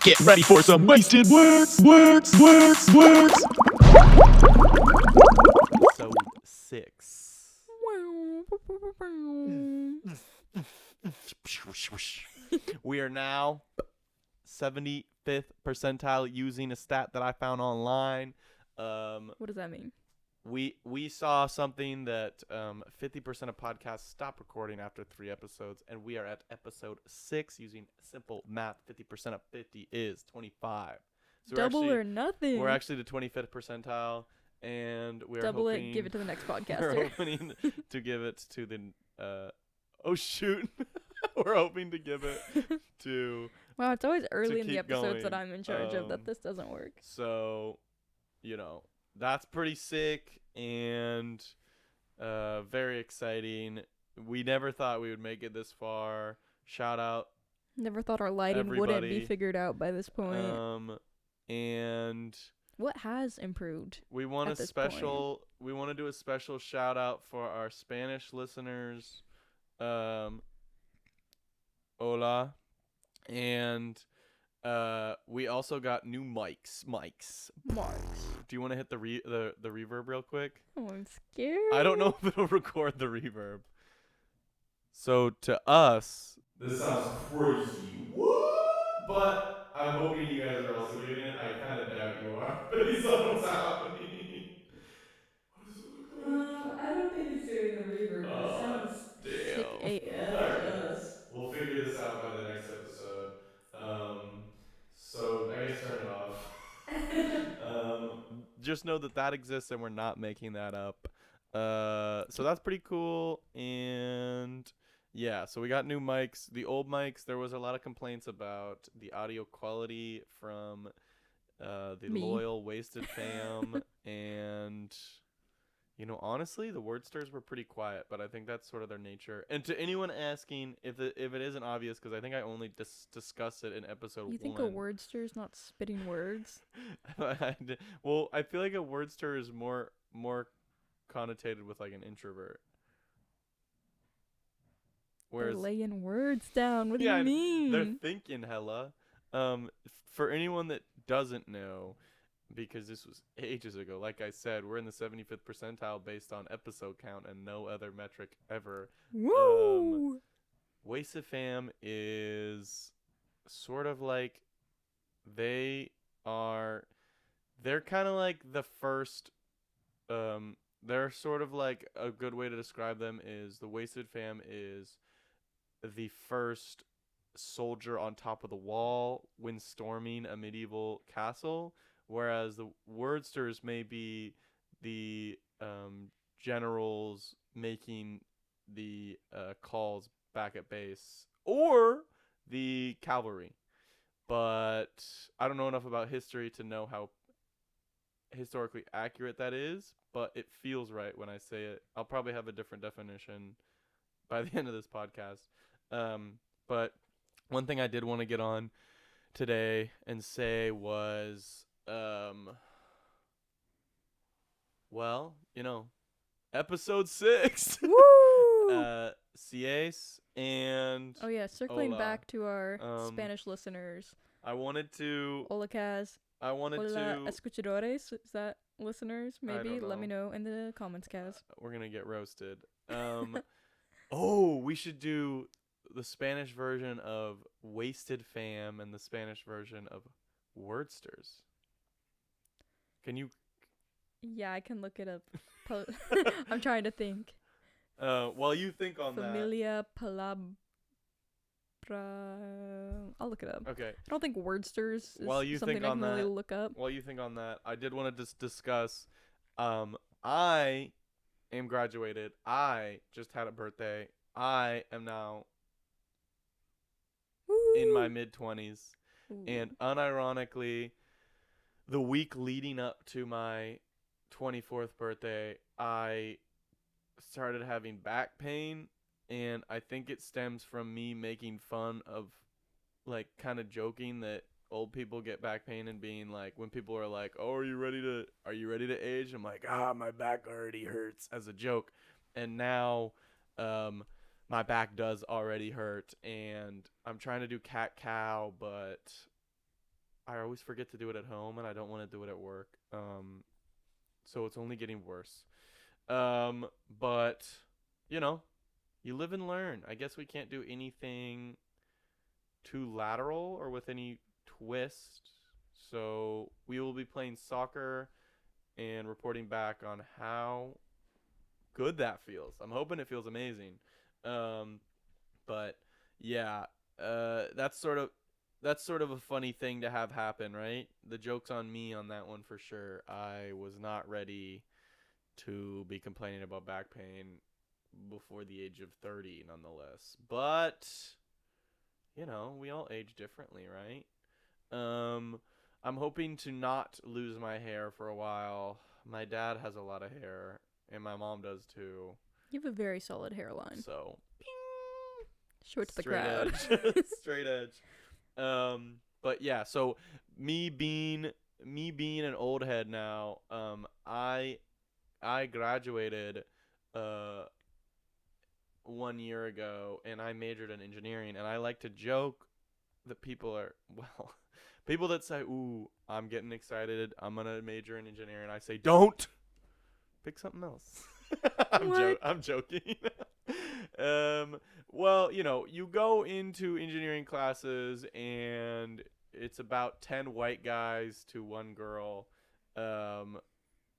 Get ready for some wasted words. Episode 6. We are now 75th percentile using a stat that I found online. What does that mean? We saw something that 50% of podcasts stop recording after 3 episodes, and we are at episode 6 using simple math. 50% of 50 is 25. So Double or nothing. We're actually the 25th percentile, and we're Double hoping, it, give it to the next we're podcaster. hoping to give it to the oh shoot. We're hoping to give it to Wow, it's always early in the keep episodes that going. I'm in charge of that this doesn't work. So, that's pretty sick and very exciting. We never thought we would make it this far. Shout out Never thought our lighting wouldn't everybody. be figured out by this point. And What has improved? we want at a this special we want to do a special shout out for our Spanish listeners. Hola. And we also got new mics. Marks. Do you want to hit the reverb real quick? Oh, I'm scared. I don't know if it'll record the reverb. So to us, this sounds crazy. What? But I'm hoping you guys are also getting it. I kind of doubt you are, based on what's happening. What does it look like? I don't think it's doing the reverb. It sounds sick AF to us. We'll figure this out by the next episode. So I guess turn it off. Just know that exists and we're not making that up. So that's pretty cool. And yeah, so we got new mics. The old mics, there was a lot of complaints about the audio quality from the Me. loyal Wasted fam. And honestly, the wordsters were pretty quiet, but I think that's sort of their nature. And to anyone asking if it isn't obvious, because I think I only discussed it in episode 1. You think a wordster's not spitting words? Well, I feel like a wordster is more connotated with like an introvert. They're Whereas laying words down. What do you mean? they're thinking hella. For anyone that doesn't know, because this was ages ago, like I said, we're in the 75th percentile based on episode count and no other metric ever. Woo! Wasted fam is sort of like they're kind of like the first they're sort of like, a good way to describe them is the Wasted fam is the first soldier on top of the wall when storming a medieval castle, whereas the wordsters may be the generals making the calls back at base, or the cavalry. But I don't know enough about history to know how historically accurate that is, but it feels right when I say it. I'll probably have a different definition by the end of this podcast. But one thing I did want to get on today and say was, episode 6. Woo! CAs and Oh yeah, circling Hola. back to our Spanish listeners. I wanted to Hola, Kaz. Hola, escuchadores. Is that listeners? Maybe. don't Let me know. know in the comments, Kaz. We're gonna get roasted. We should do the Spanish version of Wasted Fam and the Spanish version of Wordsters. Can you? Yeah, I can look it up. I'm trying to think. While you think on Familia palabra. I'll look it up. that. Okay. I don't think wordsters is While you something think I on can really that- look up. While you think on that, I did want to discuss. I am graduated. I just had a birthday. I am now in my mid-20s. Ooh. And unironically, the week leading up to my 24th birthday, I started having back pain, and I think it stems from me making fun of, like, kind of joking that old people get back pain and being like, when people are like, "Oh, are you ready to age?" I'm like, my back already hurts, as a joke. And now my back does already hurt, and I'm trying to do cat-cow, but I always forget to do it at home, and I don't want to do it at work. So it's only getting worse. But you know, you live and learn. I guess we can't do anything too lateral or with any twist. So we will be playing soccer and reporting back on how good that feels. I'm hoping it feels amazing. Um, but yeah, that's sort of a funny thing to have happen, right? The joke's on me on that one for sure. I was not ready to be complaining about back pain before the age of 30, nonetheless. But we all age differently, right? Um, I'm hoping to not lose my hair for a while. My dad has a lot of hair, and my mom does too. You have a very solid hairline. So, Show it to the straight crowd. edge, straight edge. But yeah, so me being an old head now, I graduated, uh, 1 year ago, and I majored in engineering, and I like to joke that people are well, people that say, "Ooh, I'm getting excited. I'm gonna major in engineering." I say, "Don't pick something else." What? I'm joking. Well, you go into engineering classes, and it's about 10 white guys to one girl. Um,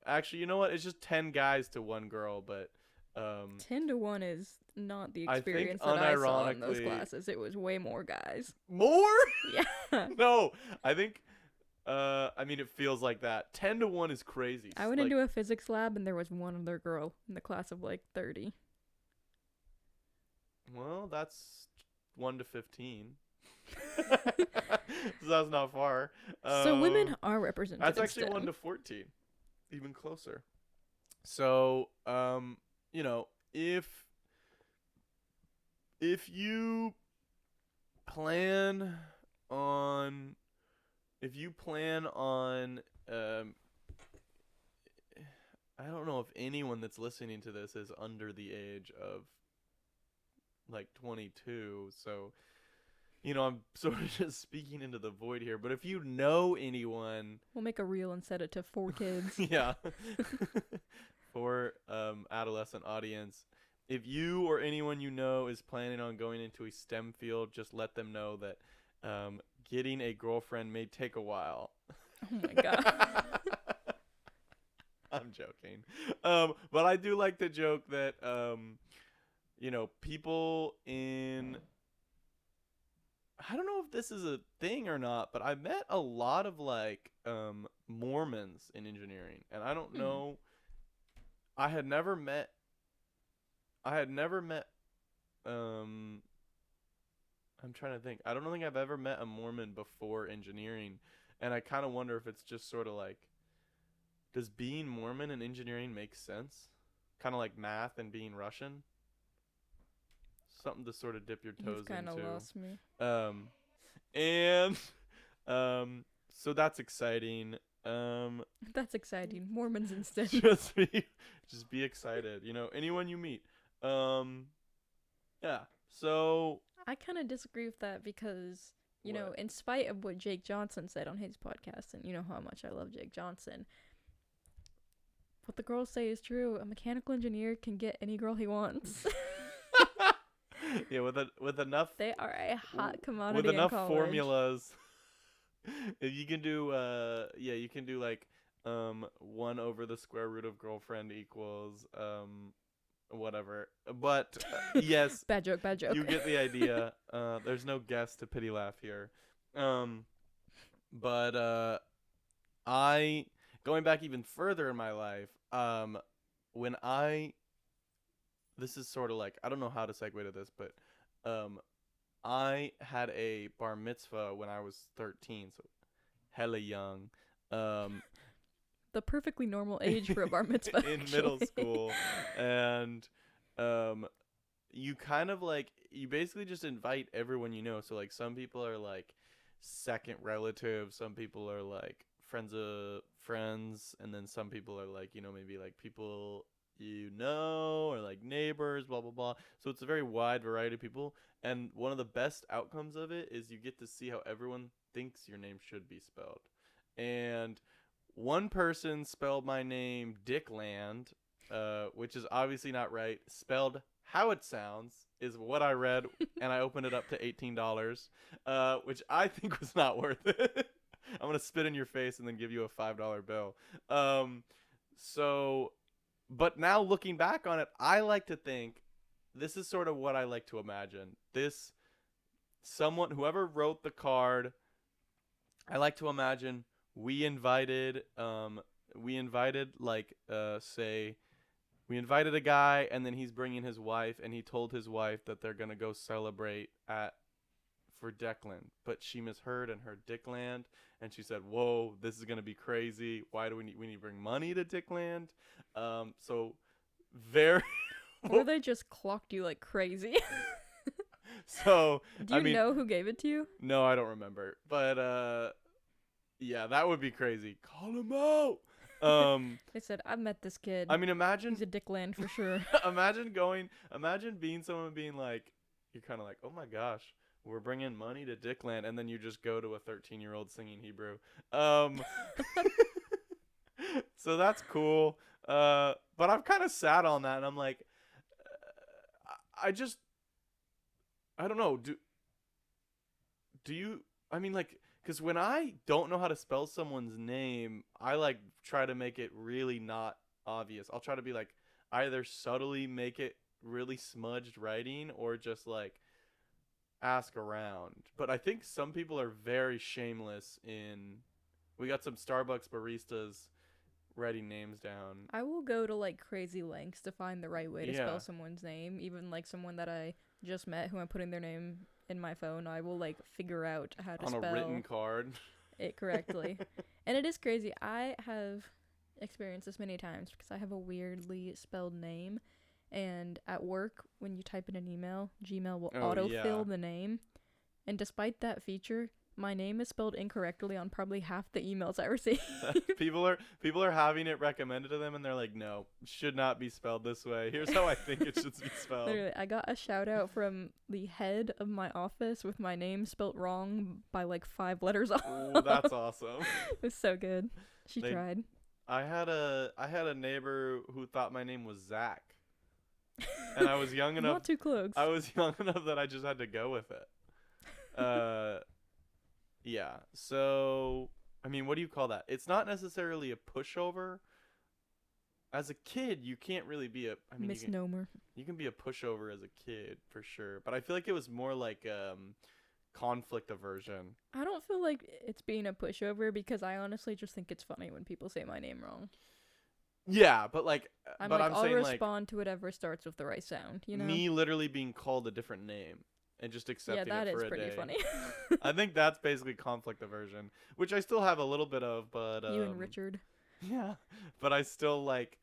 Actually, you know what? It's just 10 guys to one girl, but 10 to 1 is not the I think experience that I saw in those unironically classes. It was way more guys. more. Yeah. No, I think. I mean, it feels like that. 10 to 1 is crazy. I went Like, into a physics lab and there was one other girl in the class of like 30. well, that's 1 to 15. So that's not far. So women are represented That's in actually STEM. 1 to 14, even closer. So, if you plan on um I don't know if anyone that's listening to this is under the age of like 22, so I'm sort of just speaking into the void here, but if you know anyone, We'll make a reel and set it to 4 kids. yeah, for adolescent audience, if you or anyone you know is planning on going into a STEM field, just let them know that getting a girlfriend may take a while. Oh my god. I'm joking. But I do like to joke that people in I don't know if this is a thing or not, but I met a lot of like Mormons in engineering, and I don't know. I had never met. I had never met. Um, I'm trying to think. I don't think I've ever met a Mormon before engineering, and I kind of wonder if it's just sort of like, does being Mormon in engineering make sense? Kind of like math and being Russian. Something to sort of dip your toes You've kind of into. lost me. And so that's exciting. That's exciting. Mormons instead. just be excited. Anyone you meet. Yeah. So I kind of disagree with that because, What? in spite of what Jake Johnson said on his podcast, and you know how much I love Jake Johnson, what the girls say is true. A mechanical engineer can get any girl he wants. Yeah, with enough They are a hot commodity with enough in college. formulas, if you can do you can do like 1 over the square root of girlfriend equals whatever. But yes, Bad joke. you get the idea. There's no guess to pity laugh here. But I going back even further in my life, when this is sort of like, I don't know how to segue to this, but I had a bar mitzvah when I was 13, so hella young. The perfectly normal age for a bar mitzvah. In middle school, and you kind of like, you basically just invite everyone you know. So like some people are like second relatives, some people are like friends of friends, and then some people are like maybe like people you know or like neighbors, blah blah blah. So it's a very wide variety of people, and one of the best outcomes of it is you get to see how everyone thinks your name should be spelled. And one person spelled my name Dickland, which is obviously not right. Spelled how it sounds is what I read, and I opened it up to $18, which I think was not worth it. I'm gonna spit in your face and then give you a $5 bill. Um, so, but now looking back on it, I like to think this is sort of what I like to imagine. This someone, whoever wrote the card, I like to imagine we invited, like, say, we invited a guy, and then he's bringing his wife, and he told his wife that they're gonna go celebrate at for Declan, but she misheard and heard Dickland, and she said, "Whoa, this is gonna be crazy. Why do we need to bring money to Dickland?" So very. Or they just clocked you like crazy. So Do you know who gave it to you? no, I don't remember, but yeah, that would be crazy. Call him out. They said, "I've met this kid. I mean, imagine He's a Dickland for sure." imagine being someone being like, you're kind of like, oh my gosh, we're bringing money to Dickland, and then you just go to a 13-year-old singing Hebrew. So that's cool. But I'm kind of sad on that, and I'm like, I just, I don't know. Do you? I mean, like, because when I don't know how to spell someone's name, I like try to make it really not obvious. I'll try to be like, either subtly make it really smudged writing, or just like ask around. But I think some people are very shameless in. We got some Starbucks baristas writing names down. I will go to like crazy lengths to find the right way to Yeah. spell someone's name. Even like someone that I just met who I'm putting their name in my phone, I will like figure out how to On spell a written card. it correctly. And it is crazy. I have experienced this many times because I have a weirdly spelled name. And at work, when you type in an email, Gmail will autofill the name. And despite that feature, my name is spelled incorrectly on probably half the emails I receive. people are having it recommended to them, and they're like, no, should not be spelled this way. Here's how I think it should be spelled. Literally, I got a shout out from the head of my office with my name spelt wrong by like 5 letters off. Ooh, that's awesome. It was so good. She tried. I had a neighbor who thought my name was Zach, and I was young enough. Not too close. I was young enough that I just had to go with it. Yeah. So, I mean, what do you call that? It's not necessarily a pushover. As a kid, you can't really be a. I mean, misnomer. You can be a pushover as a kid for sure, but I feel like it was more like conflict aversion. I don't feel like it's being a pushover because I honestly just think it's funny when people say my name wrong. Yeah, but like, I'm but like, I'm I'll saying respond to whatever starts with the right sound. You know. me literally being called a different name and just accepting Yeah, that it for is a pretty day. funny. I think that's basically conflict aversion, which I still have a little bit of, but You and Richard. yeah, but I still like.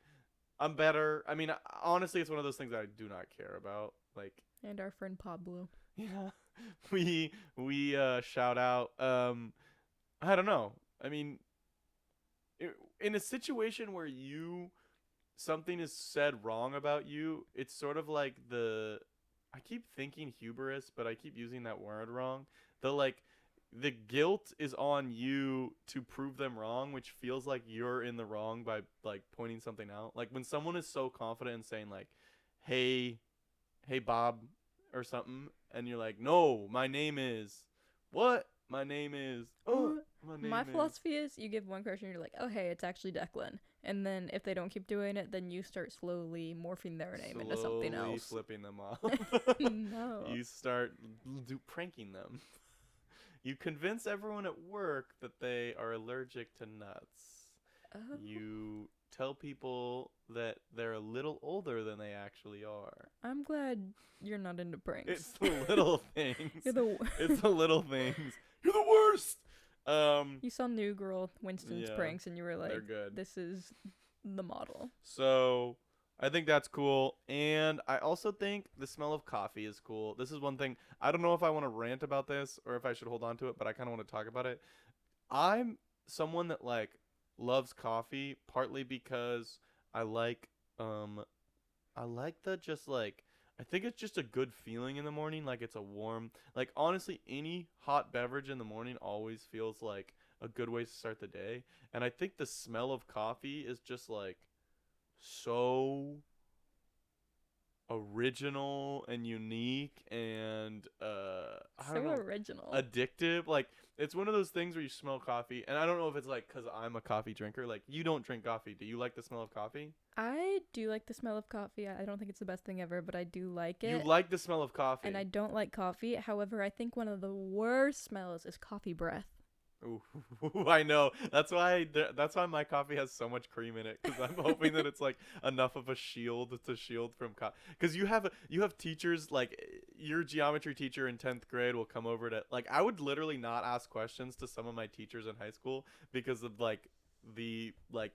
I'm better. I mean, honestly, it's one of those things that I do not care about. Like, And our friend Pablo. yeah, we shout out. I don't know. I mean, in a situation where something is said wrong about you, it's sort of like I keep thinking hubris, but I keep using that word wrong. The guilt is on you to prove them wrong, which feels like you're in the wrong by like pointing something out. Like when someone is so confident in saying like, hey Bob or something, and you're like, no, my name is what? My name is My philosophy is you give one question, you're like, oh hey, it's actually Declan. And then if they don't keep doing it, then you start slowly morphing their name into something slowly else. flipping them off. No. You start pranking them. You convince everyone at work that they are allergic to nuts. Oh. You tell people that they're a little older than they actually are. I'm glad you're not into pranks. It's the little things. You're the It's the little things. You're the worst. You saw New Girl Winston's Yeah, pranks and you were they're like, good. this is the model. So I think that's cool. And I also think the smell of coffee is cool. This is one thing. I don't know if I want to rant about this or if I should hold on to it, but I kind of want to talk about it. I'm someone that like loves coffee partly because I like Um, I like the just like I think it's just a good feeling in the morning. Like it's a warm, like honestly, any hot beverage in the morning always feels like a good way to start the day. And I think the smell of coffee is just like so original and unique and I don't So know, original. addictive. Like it's one of those things where you smell coffee, and I don't know if it's like because I'm a coffee drinker. Like you don't drink coffee. Do you like the smell of coffee? I do like the smell of coffee. I don't think it's the best thing ever, but I do like You it. like the smell of And I coffee. don't like coffee. However, I think one of the worst smells is coffee breath. Ooh, I know. That's why my coffee has so much cream in it because I'm hoping that it's like enough of a shield to shield from because you have teachers like your geometry teacher in 10th grade will come over to like I would literally not ask questions to some of my teachers in high school because of like the like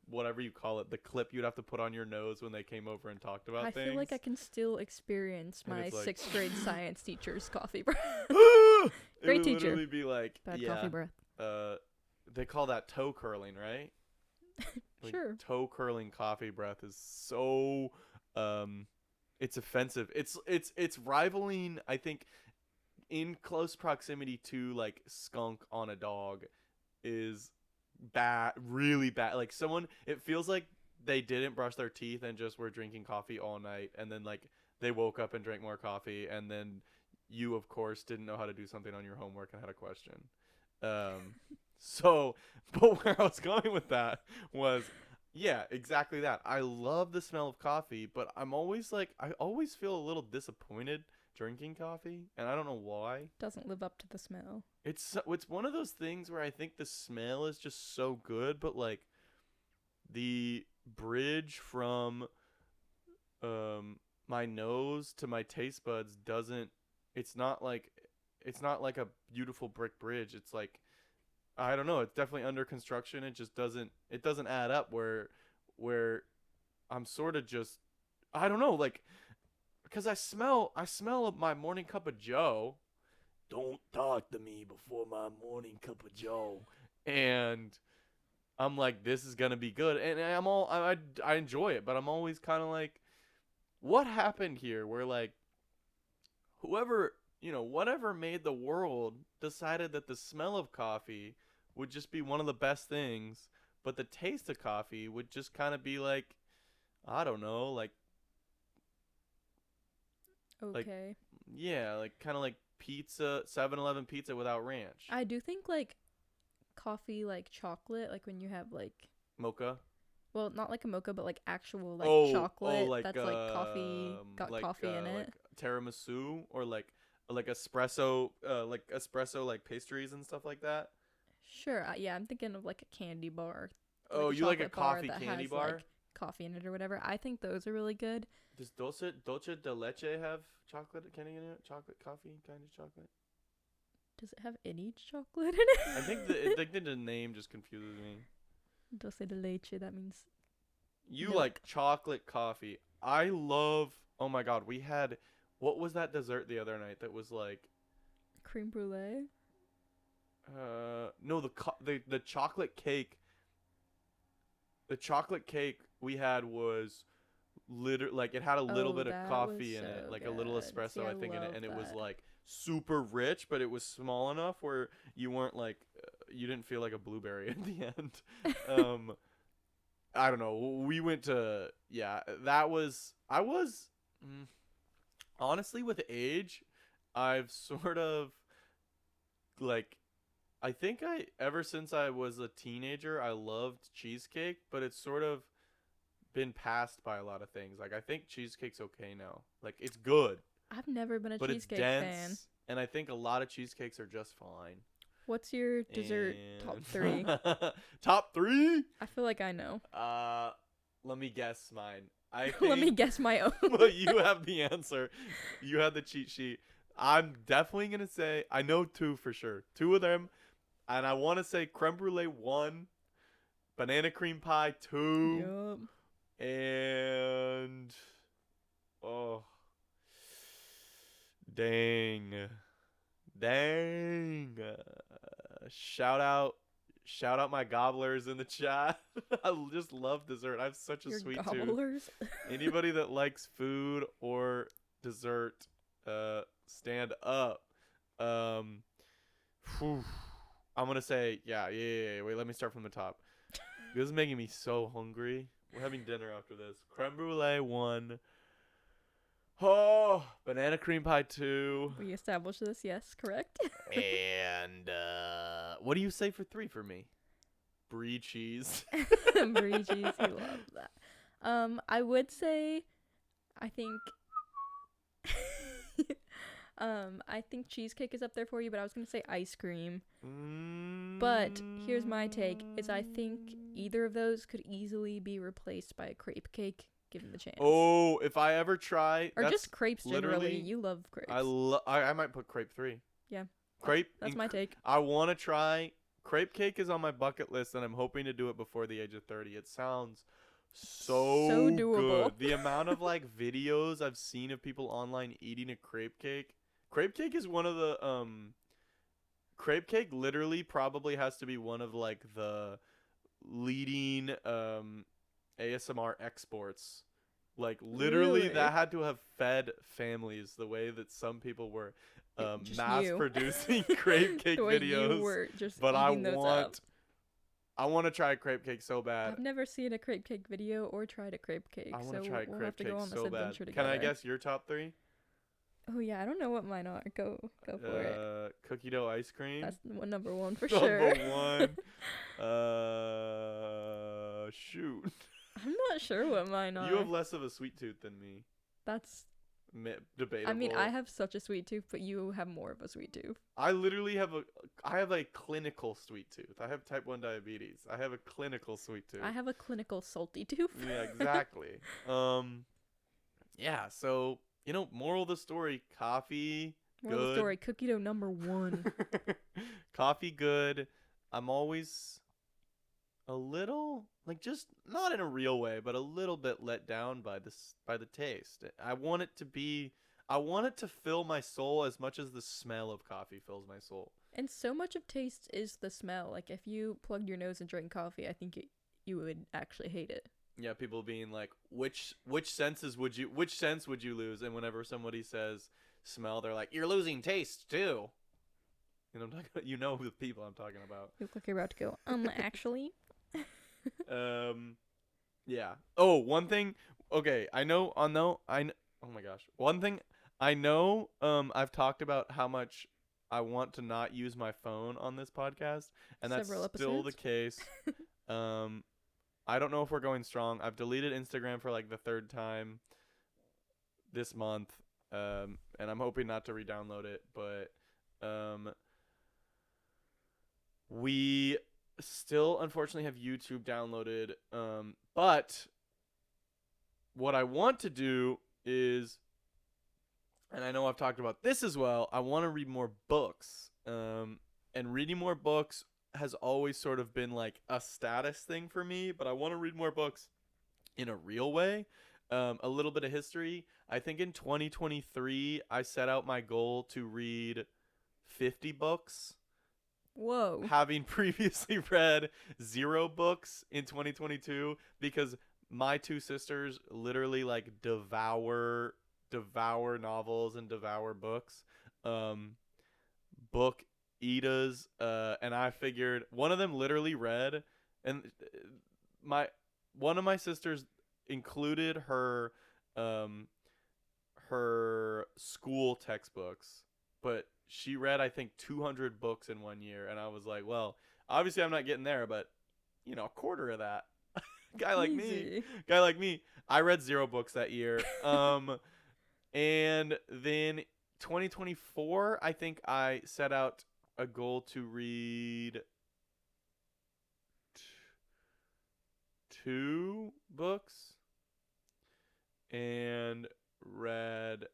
whatever you call it, the clip you'd have to put on your nose when they came over and talked I about feel like I things. can still experience And my it's like 6th grade science teacher's coffee breath. it Great would teacher. literally be like, Bad yeah, coffee breath. uh, they call that toe curling, right? Like Sure. toe curling coffee breath is so, um, it's offensive. It's rivaling, I think, in close proximity to like skunk on a dog is bad, really bad. Like someone, it feels like they didn't brush their teeth and just were drinking coffee all night, and then like they woke up and drank more coffee, and then you, of course, didn't know how to do something on your homework and had a question. Um, so, but where I was going with that was, yeah, exactly that. I love the smell of coffee, but I'm always like, I always feel a little disappointed drinking coffee, and I don't know why. Doesn't live up to the smell. It's one of those things where I think the smell is just so good, but like the bridge from um my nose to my taste buds doesn't it's not like it's not like a beautiful brick bridge. It's like I don't know, it's definitely under construction. It doesn't add up where I'm sort of just I don't know, like because I smell my morning cup of joe. Don't talk to me before my morning cup of joe. And I'm like, this is gonna be good, and I enjoy it, but I'm always kind of like, what happened here? Where like whoever whatever made the world decided that the smell of coffee would just be one of the best things, but the taste of coffee would just kind of be like, I don't know, like Okay. yeah, like kind of like pizza, 7-Eleven pizza without ranch, I do think like coffee like chocolate, like when you have like mocha. well, not like a mocha, but like actual like Oh, chocolate that's like coffee got coffee in like it. tiramisu or like espresso like pastries and stuff like that. Sure. Yeah, I'm thinking of like a candy bar, Oh, like a you like a chocolate bar coffee that candy has bar? like coffee in it or whatever. I think those are really good. Does dulce de leche have chocolate candy in it? Chocolate coffee kind of chocolate? Does it have any chocolate in I it? think the name just confuses me. Dulce de leche. That means You like milk. chocolate coffee. I love. Oh my god, we had what was that dessert the other night that was like Cream brulee. no the chocolate cake. The chocolate cake we had was literally like it had a little Oh, bit of that was coffee in it, so like a little good. See, espresso I I think in it, love and it was that. like super rich, but it was small enough where you weren't like you didn't feel like a blueberry at the end. Um, I don't know. We went to yeah. That was I was mm, honestly with age, I've sort of like I think I ever since I was a teenager I loved cheesecake, but it's sort of been passed by a lot of things. Like I think cheesecake's okay now. Like it's good, I've never been a but it's cheesecake fan. dense, and I think a lot of cheesecakes are just fine. What's your dessert top three? And top 3? I feel like I know. Uh let me guess mine. I Let me think guess my own. well, you have the answer. You have the cheat sheet. I'm definitely gonna say I know 2 for sure. 2 of them, and I want to say creme brulee 1, banana cream pie 2, Yup. and oh dang, dang. Shout out Shout out my gobblers in the chat. I just love dessert. I have such a Your sweet tooth. gobblers. Anybody that likes food or dessert, stand up. Um, whew. I'm gonna say yeah. Wait, let me start from the top. This is making me so hungry. We're having dinner after this. Creme brulee 1. Oh, banana cream pie 2. We established this, yes, correct. And what do you say for 3 for me? Brie cheese. Brie cheese, you love that. I would say, I think, I think cheesecake is up there for you, but I was gonna say ice cream. But here's my take: is I think either of those could easily be replaced by a crepe cake, given the chance. Oh, if I ever try, or just crepes generally. literally- You love crepes. I might put crepe 3. Yeah. Crepe. That's my take. I want to try crepe cake. Is on my bucket list, and I'm hoping to do it before the age of 30. It sounds so doable. good. The amount of like videos I've seen of people online eating a crepe cake. Crepe cake is one of the crepe cake literally probably has to be one of like the leading ASMR exports. Like literally Really? that had to have fed families the way that some people were Just mass you. producing crepe cake The way videos. you were just But I eating those up. want to try a crepe cake so bad. I've never seen a crepe cake video or tried a crepe cake, I want so to try a we'll crepe have to cake go on this so bad. adventure Can together. I guess your top 3? Oh yeah, I don't know what mine are. Go for it. Cookie dough ice cream. That's number 1 for sure. Number 1. Shoot. I'm not sure what mine are. You have less of a sweet tooth than me. That's. Debatable. I mean, I have such a sweet tooth, but you have more of a sweet tooth. I literally have a clinical sweet tooth. I have type 1 diabetes. I have a clinical sweet tooth. I have a clinical salty tooth. Yeah, exactly. Yeah, so, moral of the story, coffee, Moral of the good. story, cookie dough number 1. Coffee, good. I'm always a little, like, just not in a real way, but a little bit let down by the taste. I want it to fill my soul as much as the smell of coffee fills my soul. And so much of taste is the smell. Like, if you plugged your nose and drank coffee, I think you would actually hate it. Yeah, people being like, which sense would you lose? And whenever somebody says smell, they're like, you're losing taste too. And I'm talking about, the people I'm talking about. You look like you're about to go, actually. Yeah. Oh, one thing. Okay, oh my gosh. One thing I know, I've talked about how much I want to not use my phone on this podcast, and that's Several still the episodes. case. I don't know if we're going strong. I've deleted Instagram for like the 3rd time this month, and I'm hoping not to re-download it, but we still unfortunately have YouTube downloaded, but what I want to do is, and I know I've talked about this as well, I want to read more books, and reading more books has always sort of been like a status thing for me, but I want to read more books in a real way. A little bit of history. I think in 2023 I set out my goal to read 50 books. Whoa. Having previously read 0 books in 2022, because my 2 sisters literally like devour novels and devour books. Book Ida's, and I figured one of them literally read, and one of my sisters included her school textbooks, but she read I think 200 books in 1 year, and I was like, well, obviously I'm not getting there, but a quarter of that. guy like me, I read 0 books that year. And then 2024, I think I set out a goal to read 2 books, and read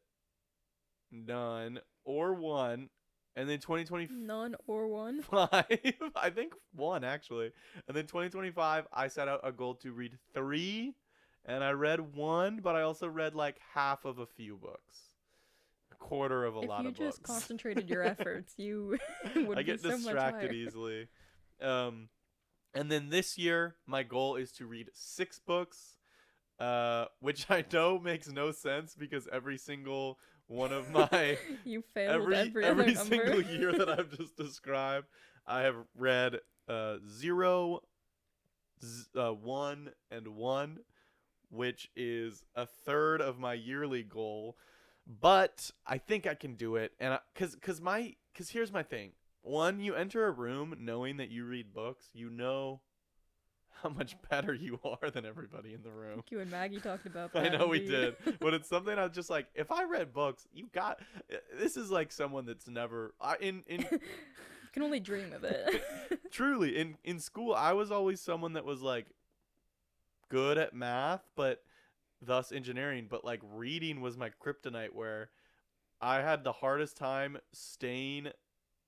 none or 1. And then 2025, None or 1. I think 1 actually. And then 2025, I set out a goal to read 3, and I read 1, but I also read like half of a few books. A quarter of a lot of If you just books. concentrated your efforts, you would I get be so much distracted higher. easily. And then this year, my goal is to read 6 books, which I know makes no sense because every single one of my You failed every every other every number. single year that I've just described, I have read 0, 1, and 1, which is a third of my yearly goal. But I think I can do it, and cause here's my thing. One, you enter a room knowing that you read books, you know how much better you are than everybody in the I room. think you and Maggie talked about I that. know we Indeed. did, but it's something I was just like, if I read books, you got. This is like someone that's never in You can only dream of it. truly in school. I was always someone that was like good at math, but thus engineering. But like reading was my kryptonite, where I had the hardest time staying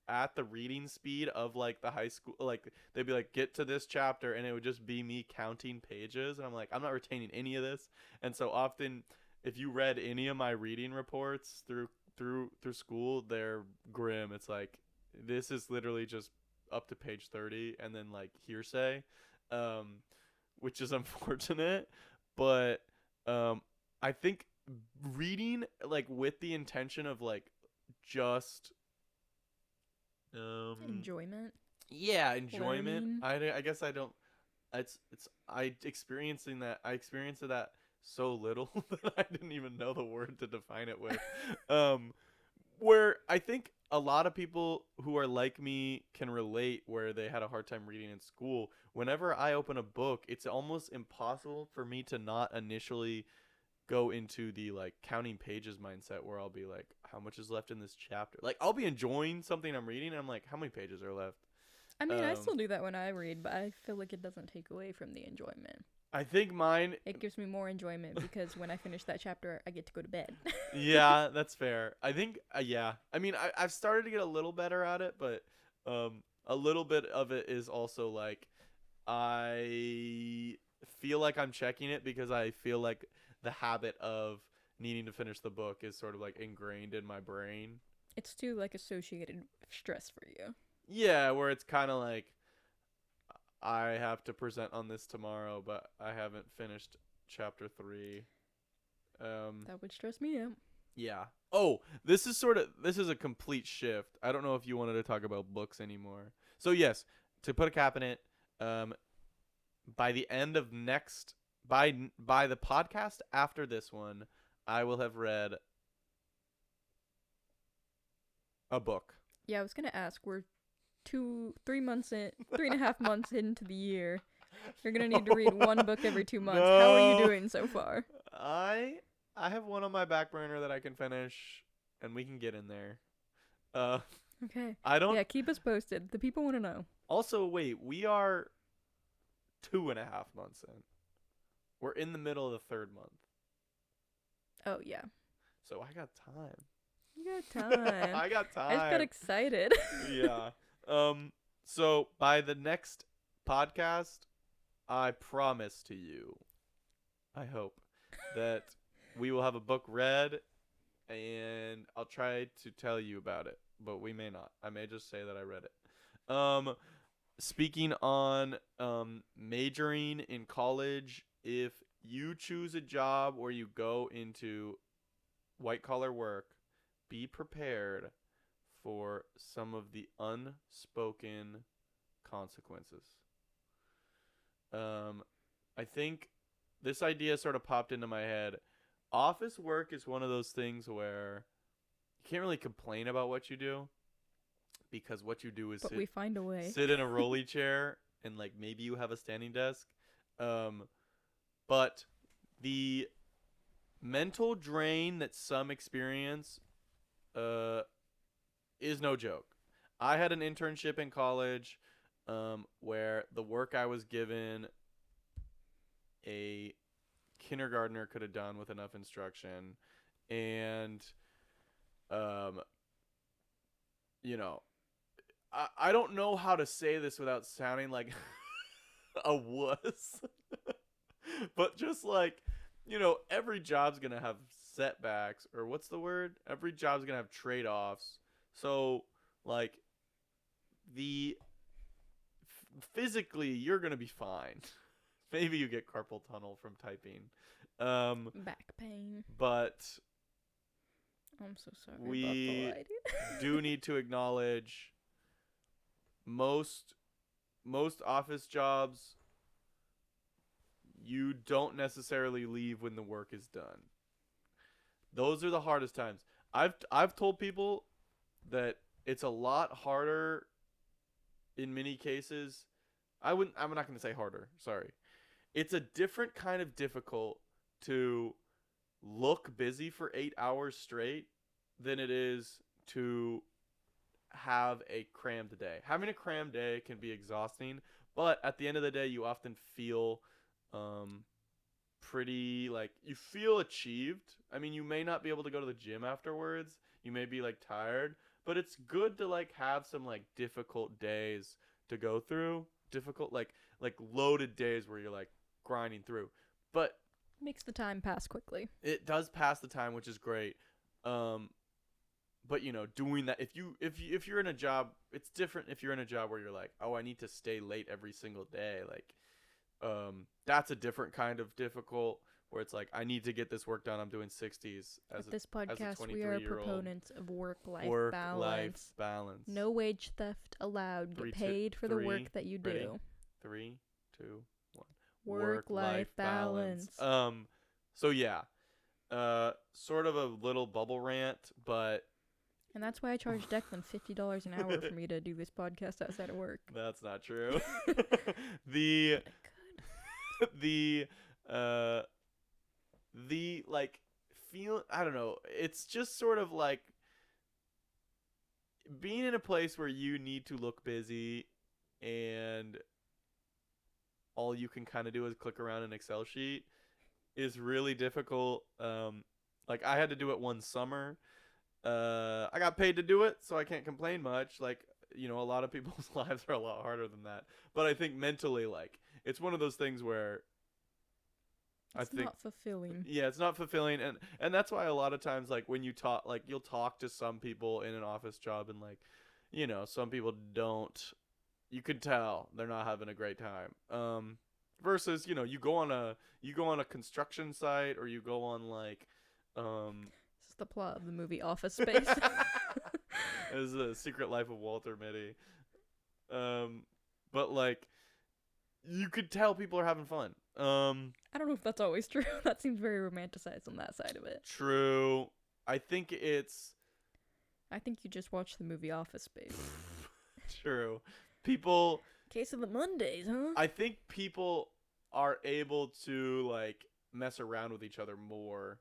at the reading speed of like the high school. Like they'd be like, get to this chapter, and it would just be me counting pages, and I'm like, I'm not retaining any of this. And so often, if you read any of my reading reports through school, they're grim. It's like, this is literally just up to page 30 and then like hearsay, um which is unfortunate. But um I think reading like with the intention of like just Enjoyment, yeah, enjoyment. learning. I guess I don't. It's I experiencing that. I experienced that so little that I didn't even know the word to define it with. Um, where I think a lot of people who are like me can relate, where they had a hard time reading in school. Whenever I open a book, it's almost impossible for me to not initially go into the like counting pages mindset, where I'll be like, how much is left in this chapter? Like I'll be enjoying something I'm reading, and I'm like, how many pages are left? I mean, I Um, still do that when I read, but I feel like it doesn't take away from the enjoyment. I think mine. It gives me more enjoyment because when I finish that chapter, I get to go to bed. Yeah, that's fair. I think. Yeah. I mean, I've started to get a little better at it, but a little bit of it is also like I feel like I'm checking it because I feel like the habit of needing to finish the book is sort of like ingrained in my brain. It's too like associated stress for you. Yeah, where it's kind of like I have to present on this tomorrow, but I haven't finished chapter 3. That would stress me out. Yeah. Oh, this is a complete shift. I don't know if you wanted to talk about books anymore. So yes, to put a cap in it, um, by the end of next by the podcast after this one, I will have read a book. Yeah, I was gonna ask. We're 3 months in, 3.5 months into the year. You're gonna need to read one book every 2 months. How are you No. doing so far? I have one on my back burner that I can finish, and we can get in there. Uh, Okay. I don't. Yeah, keep us posted. The people want to know. Also, wait, we are 2.5 months in. We're in the middle of the third month, Oh yeah, so I got time. you got time. I got I just got time. excited. Yeah. So by the next podcast, I promise to you, I hope that we will have a book read, and I'll try to tell you about it, but we may not. I may just say that I read it. Speaking on majoring in college, if you choose a job where you go into white collar work, be prepared for some of the unspoken consequences. I think this idea sort of popped into my head. Office work is one of those things where you can't really complain about what you do, because what you do is But we find a way. sit in a rolly chair, and like maybe you have a standing desk. But the mental drain that some experience is no joke. I had an internship in college, where the work I was given, a kindergartner could have done with enough instruction. And um, you know, I don't know how to say this without sounding like a wuss. But just like, every job's going to have setbacks, or what's the word? Every job's going to have trade-offs. So like the physically you're gonna be fine. Maybe you get carpal tunnel from typing. Back pain. But I'm so sorry about we the lighting. do need to acknowledge most office jobs, you don't necessarily leave when the work is done. Those are the hardest times. I've told people that it's a lot harder in many cases. I'm not going to say harder. Sorry. It's a different kind of difficult to look busy for 8 hours straight than it is to have a crammed day. Having a crammed day can be exhausting, but at the end of the day, you often feel pretty like you feel achieved. I mean, you may not be able to go to the gym afterwards. You may be like tired, but it's good to like have some like difficult days to go through. Difficult like loaded days where you're like grinding through. But Makes the time pass quickly. it does pass the time, which is great. But you know, doing that if you're in a job, it's different if you're in a job where you're like, oh, I need to stay late every single day. Like, that's a different kind of difficult where it's like I need to get this work done. I'm doing 60s as At this as a podcast, we are 23-year-old. proponents of work-life Work-life balance. balance. No wage theft allowed. Three, Get two, paid for the three, work that you ready? do. 3, 2, 1. Work-life balance. So yeah, sort of a little bubble rant, but And that's why I charge Declan $50 an hour for me to do this podcast outside of work. that's not true. the the like feel I don't know. It's just sort of like being in a place where you need to look busy and all you can kind of do is click around an Excel sheet is really difficult. Like I had to do it one summer. I got paid to do it, so I can't complain much. Like, you know, a lot of people's lives are a lot harder than that. But I think mentally, like, it's one of those things where It's not fulfilling. yeah, it's not fulfilling, and that's why a lot of times, like, when you talk, like, you'll talk to some people in an office job, and like, you know, some people don't. You could tell they're not having a great time. Versus, you know, you go on a construction site, or you go on like, This is the plot of the movie Office Space. It was a Secret Life of Walter Mitty. But like, you could tell people are having fun. I don't know if that's always true. That seems very romanticized on that side of it. True. I think it's I think you just watched the movie Office Space. true. People, Case of the Mondays, huh? I think people are able to like mess around with each other more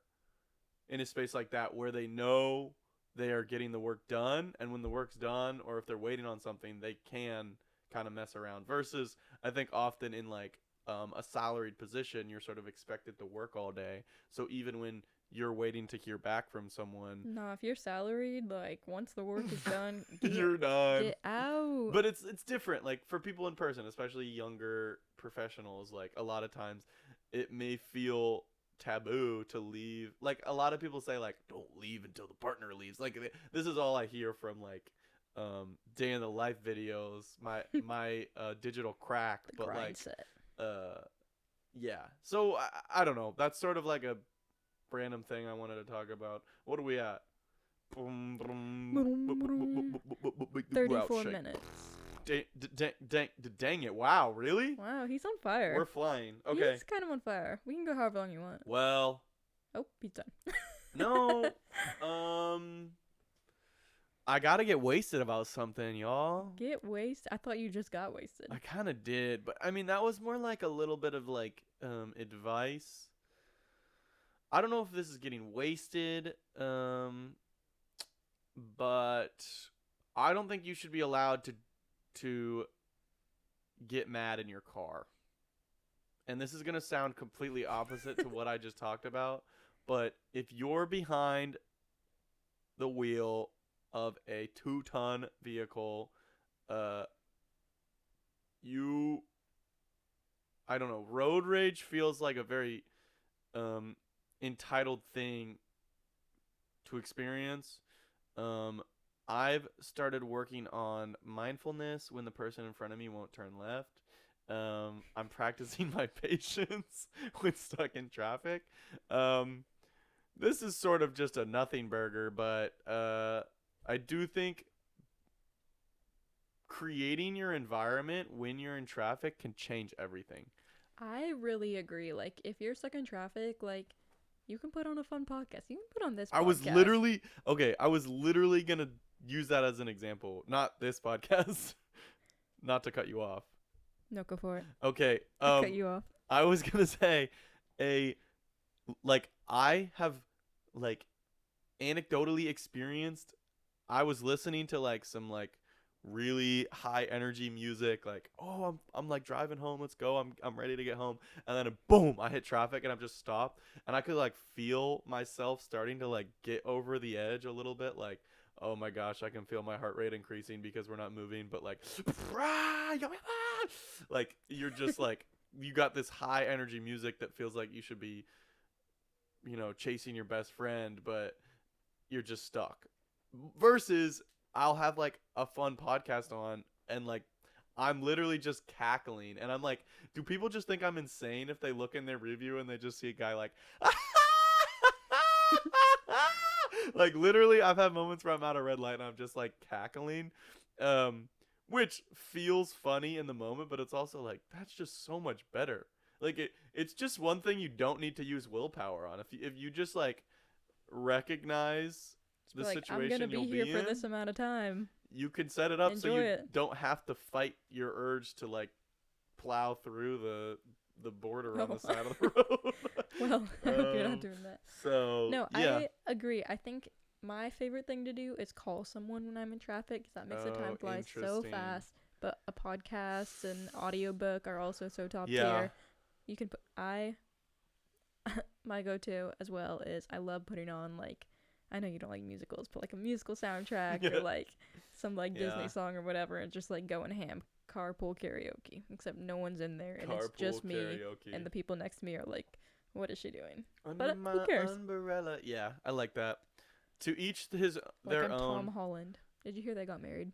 in a space like that where they know they are getting the work done, and when the work's done or if they're waiting on something, they can kind of mess around. Versus I think often in like a salaried position, you're sort of expected to work all day. So even when you're waiting to hear back from someone, Nah, if you're salaried, like, once the work is done, you're done. get out. But it's different. Like for people in person, especially younger professionals, like a lot of times it may feel taboo to leave. Like a lot of people say like don't leave until the partner leaves. Like this is all I hear from like day in the life videos, my digital crack, the but grind like set. yeah. So I don't know. That's sort of like a random thing I wanted to talk about. What are we at? 34 minutes. Dang it. Wow, really? Wow, he's on fire. We're flying. Okay. He's kind of on fire. We can go however long you want. Well, Oh, he's done. no. I gotta get wasted about something, y'all. Get wasted? I thought you just got wasted. I kind of did, but I mean that was more like a little bit of like advice. I don't know if this is getting wasted, but I don't think you should be allowed to get mad in your car. And this is going to sound completely opposite to what I just talked about, but if you're behind the wheel of a 2-ton vehicle, you I don't know, road rage feels like a very entitled thing to experience. I've started working on mindfulness when the person in front of me won't turn left. I'm practicing my patience when stuck in traffic. Um, this is sort of just a nothing burger, but I do think creating your environment when you're in traffic can change everything. I really agree. Like, if you're stuck in traffic, like, you can put on a fun podcast. You can put on this I was podcast. literally okay. I was literally gonna use that as an example. Not this podcast. Not to cut you off. No, go for it. Okay. I cut you off. I was gonna say a I have like anecdotally experienced. I was listening to like some like really high energy music, like, oh, I'm like driving home, let's go, I'm ready to get home, and then boom, I hit traffic and I'm just stopped, and I could like feel myself starting to like get over the edge a little bit, like, oh my gosh, I can feel my heart rate increasing because we're not moving, but like like you're just like you got this high energy music that feels like you should be, you know, chasing your best friend, but you're just stuck. Versus I'll have like a fun podcast on and like I'm literally just cackling, and I'm like, do people just think I'm insane if they look in their review and they just see a guy like like literally I've had moments where I'm at a red light and I'm just like cackling, which feels funny in the moment, but it's also like that's just so much better. Like it's just one thing you don't need to use willpower on. If you just like recognize the Like, I'm situation gonna be you'll here be for in, this amount of time. you can set it up so Enjoy you it. don't have to fight your urge to like plow through the border on Oh. the side of the road. Well, I hope you're not doing that. So No, yeah. I agree. I think my favorite thing to do is call someone when I'm in traffic, 'cause that makes the time fly so interesting. fast. But a podcast and audiobook are also so top Yeah. tier. You can put my go-to as well is I love putting on, like, I know you don't like musicals, but like a musical soundtrack Yeah. or like some like Yeah. Disney song or whatever, and just like going ham. Carpool karaoke, except no one's in there and it's Carpool just me, karaoke. and the people next to me are like, what is she doing? Under but my who cares? umbrella. Yeah, I like that. To each his Like, their I'm own. Tom Holland. Did you hear they got married?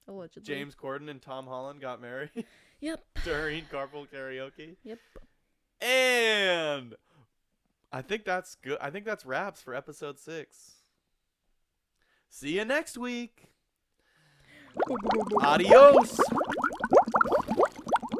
Allegedly. James Corden and Tom Holland got married Yep. during carpool karaoke. Yep. And I think that's good. I think that's wraps for episode 6. See you next week. Adios.